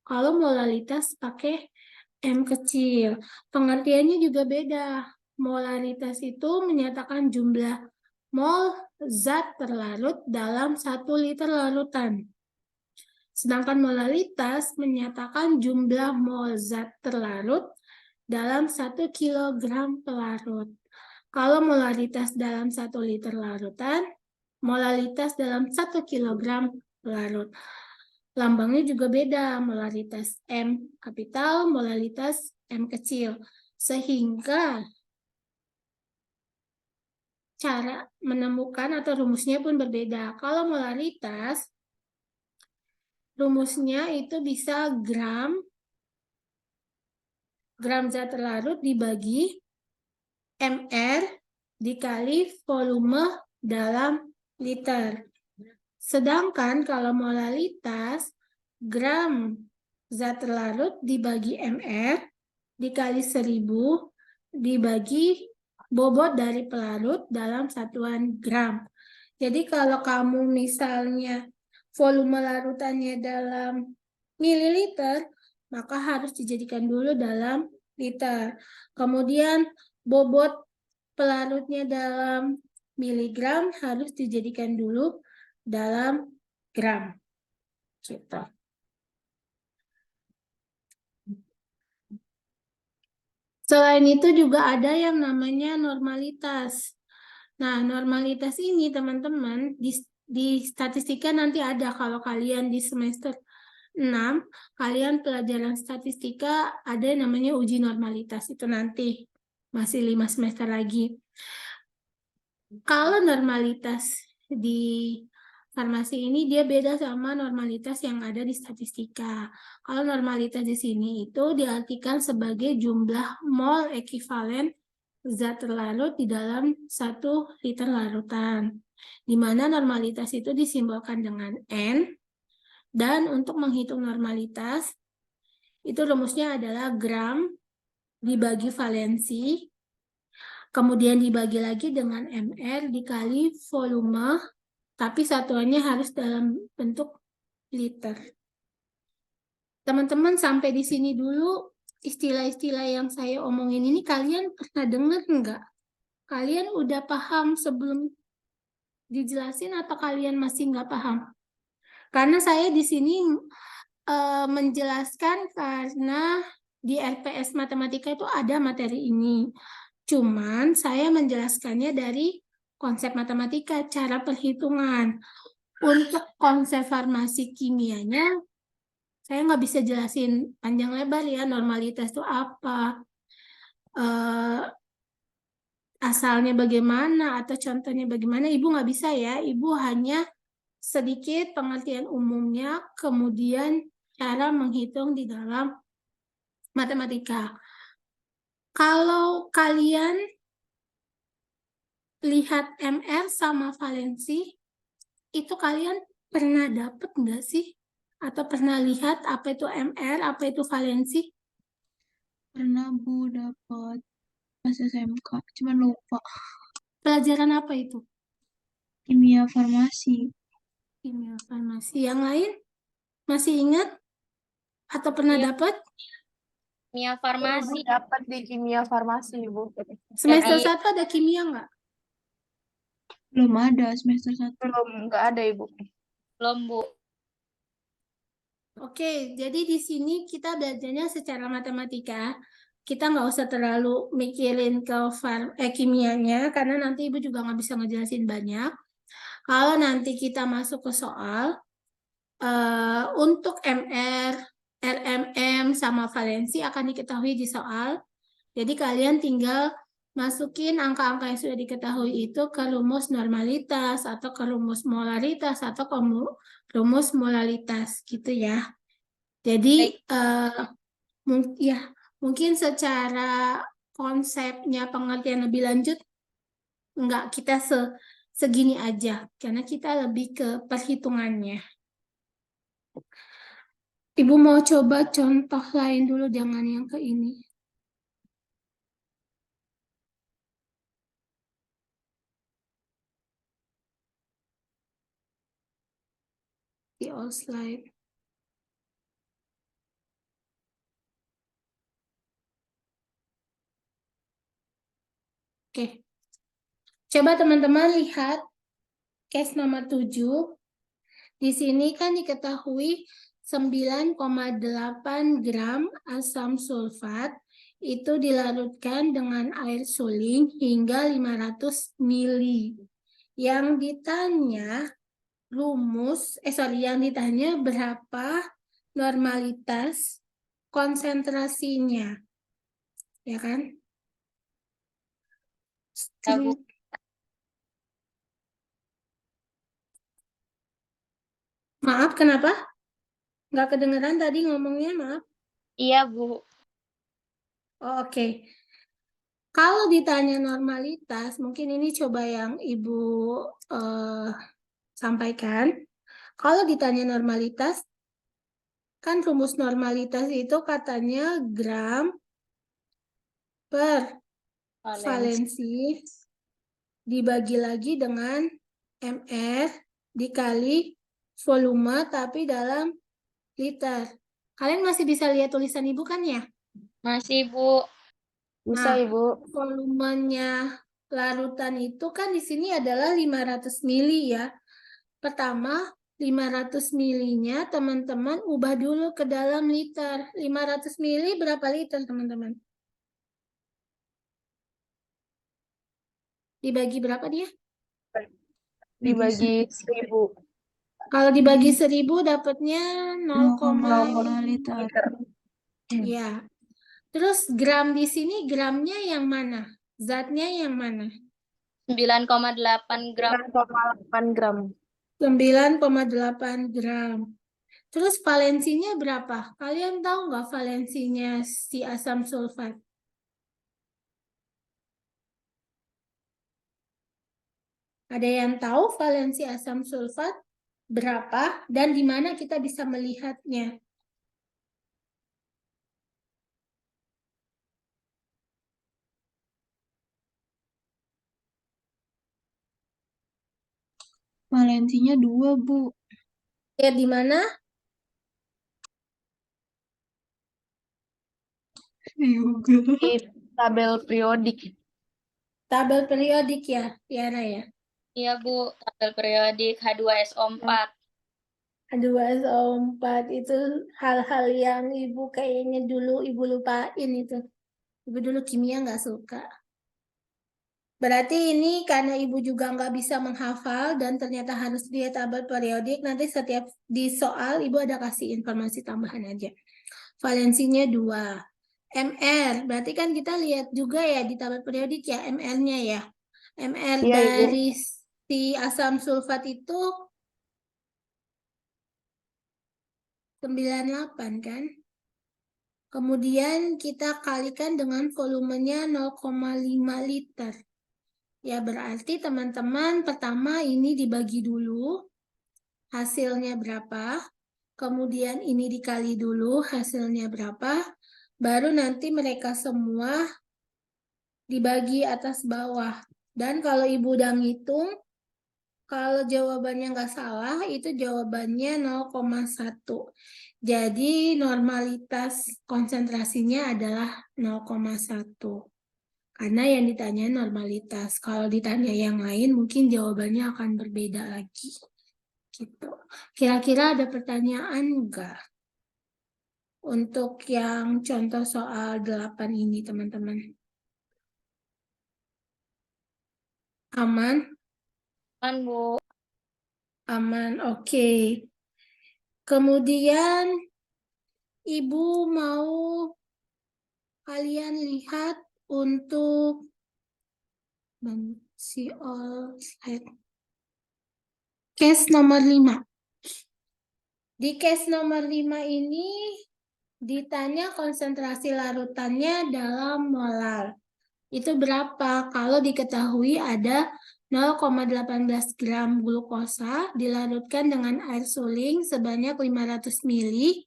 kalau molalitas pakai M kecil. Pengertiannya juga beda. Molaritas itu menyatakan jumlah mol zat terlarut dalam 1 liter larutan. Sedangkan molalitas menyatakan jumlah mol zat terlarut dalam 1 kilogram pelarut. Kalau molaritas dalam 1 liter larutan, molalitas dalam 1 kilogram pelarut. Lambangnya juga beda, molaritas M kapital, molalitas M kecil. Sehingga cara menemukan atau rumusnya pun berbeda. Kalau molaritas, rumusnya itu bisa gram zat terlarut dibagi mR dikali volume dalam liter. Sedangkan kalau molalitas, gram zat terlarut dibagi mR dikali 1000 dibagi bobot dari pelarut dalam satuan gram. Jadi kalau kamu misalnya volume larutannya dalam mililiter, maka harus dijadikan dulu dalam liter. Kemudian bobot pelarutnya dalam miligram harus dijadikan dulu dalam gram. Gitu. Selain itu juga ada yang namanya normalitas. Nah, normalitas ini teman-teman di statistika nanti ada kalau kalian di semester 6, kalian pelajaran statistika ada yang namanya uji normalitas. Itu nanti masih 5 semester lagi. Kalau normalitas di farmasi ini dia beda sama normalitas yang ada di statistika. Kalau normalitas di sini itu diartikan sebagai jumlah mol ekivalen zat terlarut di dalam 1 liter larutan. Di mana normalitas itu disimbolkan dengan N. Dan untuk menghitung normalitas, itu rumusnya adalah gram dibagi valensi, kemudian dibagi lagi dengan mR dikali volume, tapi satuannya harus dalam bentuk liter. Teman-teman sampai di sini dulu istilah-istilah yang saya omongin ini kalian pernah dengar nggak? Kalian udah paham sebelum dijelasin atau kalian masih nggak paham? Karena saya di sini menjelaskan karena di LPS Matematika itu ada materi ini. Cuman saya menjelaskannya dari konsep matematika, cara perhitungan. Untuk konsep farmasi kimianya, saya nggak bisa jelasin panjang lebar ya, normalitas itu apa, asalnya bagaimana, atau contohnya bagaimana, Ibu nggak bisa ya. Ibu hanya sedikit pengertian umumnya, kemudian cara menghitung di dalam matematika. Kalau kalian lihat MR sama valensi, itu kalian pernah dapat nggak sih? Atau pernah lihat apa itu MR, apa itu valensi? Pernah Bu dapat pas SMK, cuman lupa. Pelajaran apa itu? Kimia farmasi. Kimia farmasi. Yang lain masih ingat? Atau pernah Iya. dapat? Kimia farmasi. Dapat di kimia farmasi, Bu. Semester Jadi 1 ada kimia nggak? Belum ada semester 1. Belum, nggak ada, Ibu. belum, Bu. Oke, jadi di sini kita belajarnya secara matematika. Kita nggak usah terlalu mikirin ke kimianya, karena nanti Ibu juga nggak bisa ngejelasin banyak. Kalau nanti kita masuk ke soal, untuk MR, RMM, sama valensi akan diketahui di soal. Jadi kalian tinggal masukin angka-angka yang sudah diketahui itu ke rumus normalitas, atau ke rumus molaritas, atau ke rumus molalitas, gitu ya. Jadi ya mungkin secara konsepnya pengertian lebih lanjut enggak, kita segini aja karena kita lebih ke perhitungannya. Ibu mau coba contoh lain dulu, jangan yang ke ini. Di all slide. Oke. Coba teman-teman lihat case nomor 7. Di sini kan diketahui 9,8 gram asam sulfat itu dilarutkan dengan air suling hingga 500 mili. Yang ditanya yang ditanya berapa normalitas konsentrasinya. Ya kan? Ya, Bu. Maaf, kenapa? Nggak kedengeran tadi ngomongnya, maaf. Iya, Bu. Oh, oke. Kalau ditanya normalitas, mungkin ini coba yang Ibu sampaikan. Kalau ditanya normalitas, kan rumus normalitas itu katanya gram per valensi dibagi lagi dengan MR dikali volume tapi dalam liter. Kalian masih bisa lihat tulisan Ibu kan ya? Masih, Bu. Bisa, Nah, Ibu. volumenya larutan itu kan di sini adalah 500 mili ya. Pertama, 500 milinya teman-teman ubah dulu ke dalam liter. 500 mili berapa liter, teman-teman? Dibagi berapa dia? Dibagi 1000. Kalau dibagi 1000 dapatnya 0,5 liter. Ya. Terus gram di sini gramnya yang mana? Zatnya yang mana? 9,8 gram. 9,8 gram. 9,8 gram. Terus valensinya berapa? Kalian tahu nggak valensinya si asam sulfat? Ada yang tahu valensi asam sulfat berapa dan di mana kita bisa melihatnya? Valensinya 2, Bu. Lihat di mana? Juga. Di tabel periodik. Tabel periodik ya, Tiara ya. Iya, Bu. Tabel periodik H2SO4. H2SO4 itu hal-hal yang Ibu kayaknya dulu Ibu lupain itu. Ibu dulu kimia nggak suka. Berarti ini karena Ibu juga nggak bisa menghafal dan ternyata harus lihat tabel periodik, nanti setiap di soal Ibu ada kasih informasi tambahan aja. Valensinya 2. MR, berarti kan kita lihat juga ya di tabel periodik ya, MR-nya ya. MR Iya, Ibu. dari si asam sulfat itu 98 kan? Kemudian kita kalikan dengan volumenya 0,5 liter. Ya berarti teman-teman pertama ini dibagi dulu hasilnya berapa. Kemudian ini dikali dulu hasilnya berapa. Baru nanti mereka semua dibagi atas bawah. Dan kalau Ibu udah ngitung, kalau jawabannya nggak salah, itu jawabannya 0,1. Jadi normalitas konsentrasinya adalah 0,1. Karena yang ditanya normalitas. Kalau ditanya yang lain, mungkin jawabannya akan berbeda lagi. Gitu. Kira-kira ada pertanyaan nggak? Untuk yang contoh soal 8 ini, teman-teman. Aman? Kan, Bu. Aman, oke. Kemudian, Ibu mau kalian lihat untuk si all slide. Case nomor 5. Di case nomor 5 ini ditanya konsentrasi larutannya dalam molar. Itu berapa? Kalau diketahui ada 0,18 gram glukosa dilarutkan dengan air suling sebanyak 500 ml,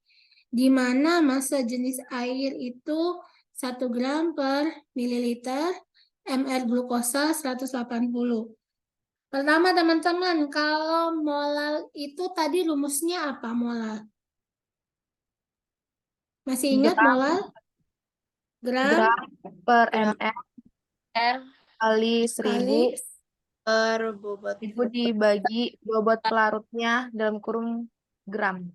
di mana massa jenis air itu 1 gram per mililiter, ml glukosa 180. Pertama teman-teman, kalau molar itu tadi rumusnya apa molar? Masih ingat Gram. molar? Gram Gram per ml R. kali 1000 kali per bobot. Ibu dibagi bobot pelarutnya dalam kurung gram.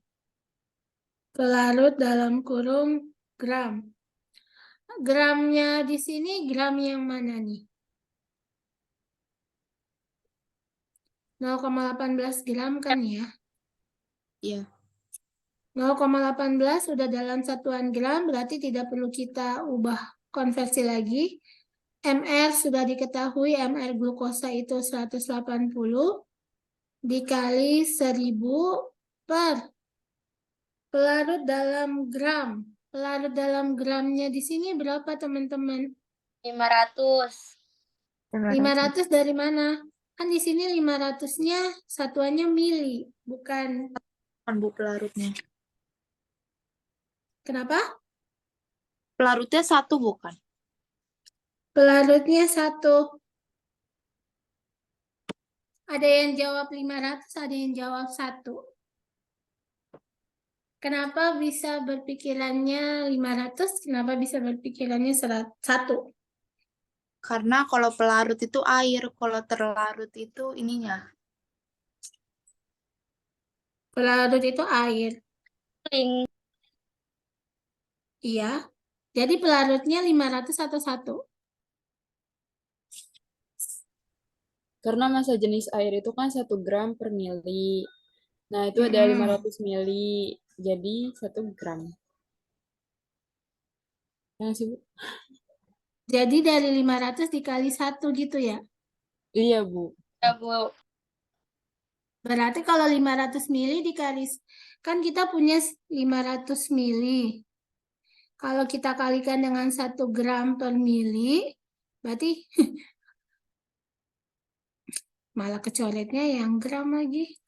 pelarut dalam kurung gram. Gramnya di sini gram yang mana nih? 0,18 gram kan ya? Iya. 0,18 sudah dalam satuan gram, berarti tidak perlu kita ubah konversi lagi. MR sudah diketahui, MR glukosa itu 180 dikali 1000 per pelarut dalam gram. Pelarut dalam gramnya di sini berapa teman-teman? 500. 500 dari mana? Kan di sini 500-nya satuannya mili, bukan. Kan Bu pelarutnya. Kenapa? Pelarutnya 1 bukan? Pelarutnya 1. Ada yang jawab 500, ada yang jawab 1. Kenapa bisa berpikirannya 500? Kenapa bisa berpikirannya 1? Karena kalau pelarut itu air, kalau terlarut itu ininya. Pelarut itu air. Link. Iya. Jadi pelarutnya 500 atau 1? Karena massa jenis air itu kan 1 gram per mili. Nah, itu ada 500 mili. Jadi 1 gram. Ya nggak sih, Bu? Jadi dari 500 dikali 1 gitu ya? Iya, Bu. Ya, Bu. Berarti kalau 500 mili dikali, kan kita punya 500 mili. Kalau kita kalikan dengan 1 gram per mili, berarti malah kecoretnya yang gram lagi.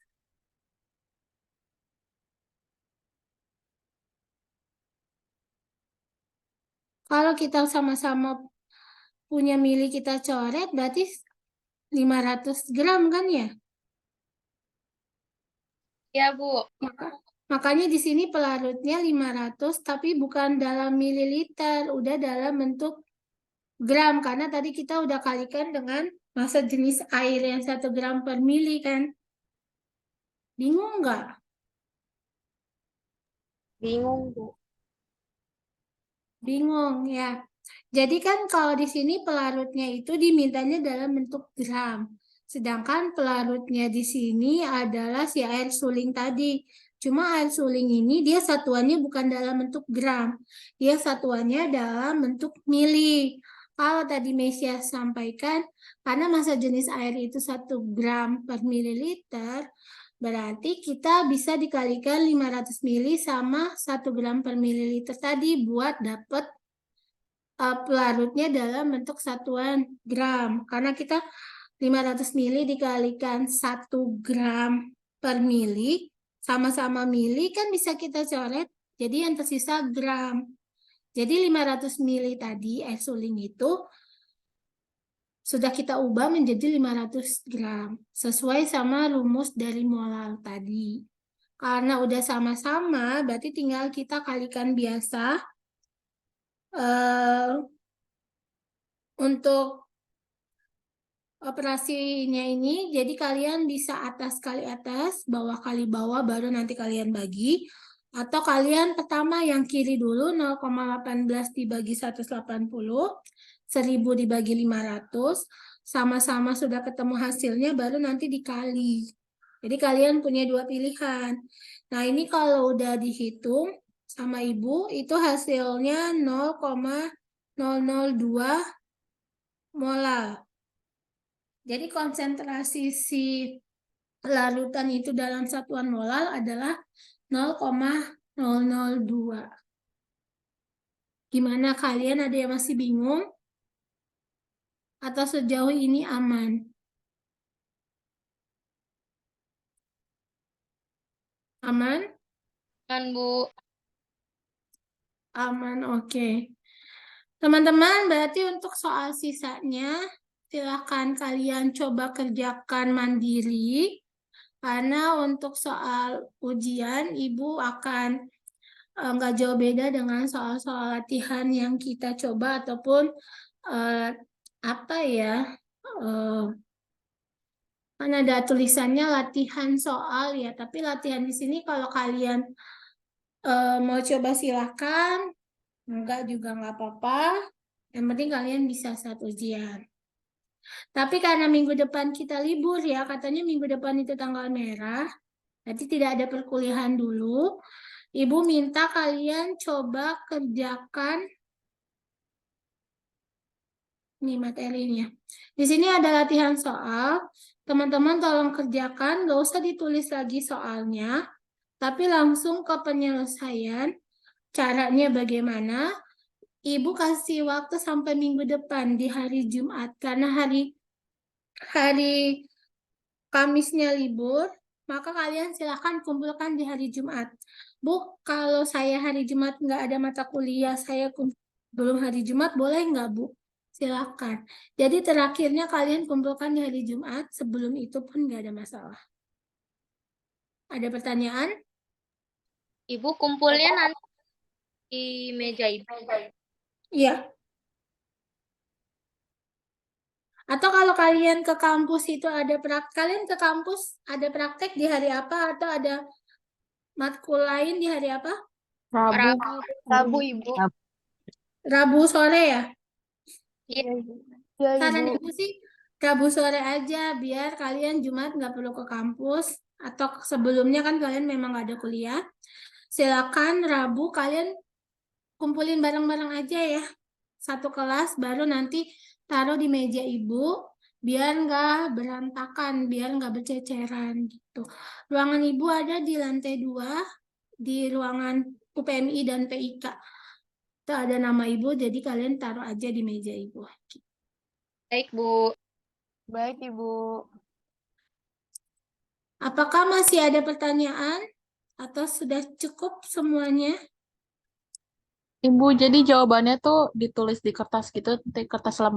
Kalau kita sama-sama punya mili kita coret, berarti 500 gram kan ya? Ya, Bu. Makanya di sini pelarutnya 500, tapi bukan dalam mililiter, udah dalam bentuk gram. Karena tadi kita udah kalikan dengan massa jenis air yang 1 gram per mili kan. Bingung nggak? Bingung, Bu. Bingung ya. Jadi kan kalau di sini pelarutnya itu dimintanya dalam bentuk gram. Sedangkan pelarutnya di sini adalah si air suling tadi. Cuma air suling ini dia satuannya bukan dalam bentuk gram. Dia satuannya dalam bentuk mili. Kalau tadi Mesia sampaikan, karena massa jenis air itu 1 gram per mililiter, berarti kita bisa dikalikan 500 mili sama 1 gram per mililiter tadi buat dapat pelarutnya dalam bentuk satuan gram. Karena kita 500 mili dikalikan 1 gram per mili, sama-sama mili kan bisa kita coret, jadi yang tersisa gram. Jadi 500 mili tadi air suling itu sudah kita ubah menjadi 500 gram, sesuai sama rumus dari molar tadi. Karena udah sama-sama, berarti tinggal kita kalikan biasa. Untuk operasinya ini, jadi kalian bisa atas kali atas, bawah kali bawah, baru nanti kalian bagi. Atau kalian pertama yang kiri dulu, 0,18 dibagi 180, 1000 dibagi 500, sama-sama sudah ketemu hasilnya, baru nanti dikali. Jadi kalian punya dua pilihan. Nah ini kalau udah dihitung sama ibu, itu hasilnya 0,002 molar. Jadi konsentrasi si larutan itu dalam satuan molar adalah 0,002. Gimana kalian, ada yang masih bingung? Atau sejauh ini aman? Aman? Kan Bu. Aman, oke. Teman-teman, berarti untuk soal sisanya, silahkan kalian coba kerjakan mandiri. Karena untuk soal ujian, Ibu akan nggak jauh beda dengan soal-soal latihan yang kita coba, ataupun kan ada tulisannya latihan soal ya, tapi latihan di sini kalau kalian mau coba silahkan, enggak juga nggak apa-apa. Yang penting kalian bisa saat ujian. Tapi karena minggu depan kita libur ya, katanya minggu depan itu tanggal merah, berarti tidak ada perkuliahan dulu. Ibu minta kalian coba kerjakan ini materinya. Di sini ada latihan soal. Teman-teman tolong kerjakan, nggak usah ditulis lagi soalnya, tapi langsung ke penyelesaian. Caranya bagaimana? Ibu kasih waktu sampai minggu depan di hari Jumat, karena hari Kamisnya libur, maka kalian silahkan kumpulkan di hari Jumat. Bu, kalau saya hari Jumat nggak ada mata kuliah, saya belum hari Jumat, boleh nggak Bu? Silahkan. Jadi terakhirnya kalian kumpulkan di hari Jumat, sebelum itu pun nggak ada masalah. Ada pertanyaan? Ibu kumpulnya nanti di meja Ibu. Iya. Atau kalau kalian ke kampus itu ada kalian ke kampus ada praktek di hari apa, atau ada matkul lain di hari apa? Rabu Ibu. Rabu sore ya? Iya. Saran Ibu sih Rabu sore aja, biar kalian Jumat nggak perlu ke kampus, atau sebelumnya kan kalian memang nggak ada kuliah. Silakan Rabu kalian kumpulin bareng-bareng aja ya, satu kelas, baru nanti taruh di meja Ibu, biar nggak berantakan, biar nggak berceceran gitu. Ruangan Ibu ada di lantai 2, di ruangan UPMI dan PIK. Itu ada nama Ibu, jadi kalian taruh aja di meja Ibu. Baik Bu. Baik, Ibu. Apakah masih ada pertanyaan? Atau sudah cukup semuanya? Ibu, jadi jawabannya tuh ditulis di kertas gitu, di kertas lembar.